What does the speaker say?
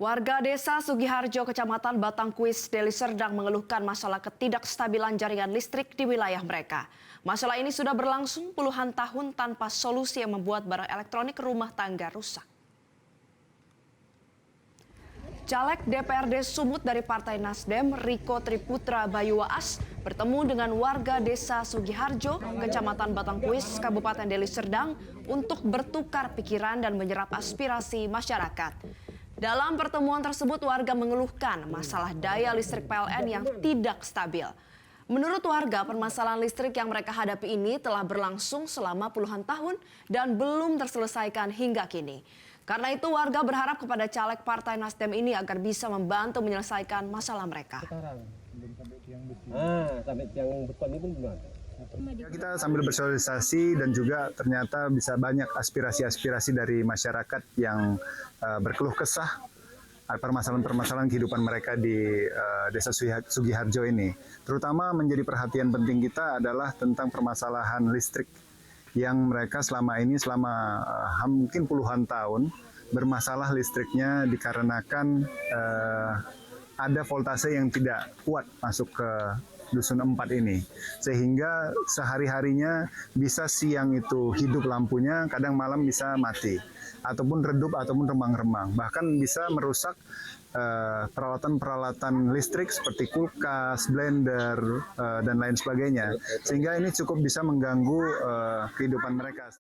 Warga desa Sugiharjo, Kecamatan Batangkuis, Deli Serdang mengeluhkan masalah ketidakstabilan jaringan listrik di wilayah mereka. Masalah ini sudah berlangsung puluhan tahun tanpa solusi yang membuat barang elektronik rumah tangga rusak. Caleg DPRD Sumut dari Partai Nasdem, Riko Triputra Bayuwaas, bertemu dengan warga desa Sugiharjo, Kecamatan Batangkuis, Kabupaten Deli Serdang untuk bertukar pikiran dan menyerap aspirasi masyarakat. Dalam pertemuan tersebut, warga mengeluhkan masalah daya listrik PLN yang tidak stabil. Menurut warga, permasalahan listrik yang mereka hadapi ini telah berlangsung selama puluhan tahun dan belum terselesaikan hingga kini. Karena itu, warga berharap kepada caleg Partai Nasdem ini agar bisa membantu menyelesaikan masalah mereka. Sampai tiang beton ini pun belum. Kita sambil bersosialisasi dan juga ternyata bisa banyak aspirasi-aspirasi dari masyarakat yang berkeluh kesah permasalahan-permasalahan kehidupan mereka di desa Sugiharjo ini. Terutama menjadi perhatian penting kita adalah tentang permasalahan listrik yang mereka selama mungkin puluhan tahun bermasalah listriknya dikarenakan ada voltase yang tidak kuat masuk ke Dusun 4 ini. Sehingga sehari-harinya bisa siang itu hidup lampunya, kadang malam bisa mati. Ataupun redup, ataupun remang-remang. Bahkan bisa merusak peralatan-peralatan listrik seperti kulkas, blender, dan lain sebagainya. Sehingga ini cukup bisa mengganggu kehidupan mereka.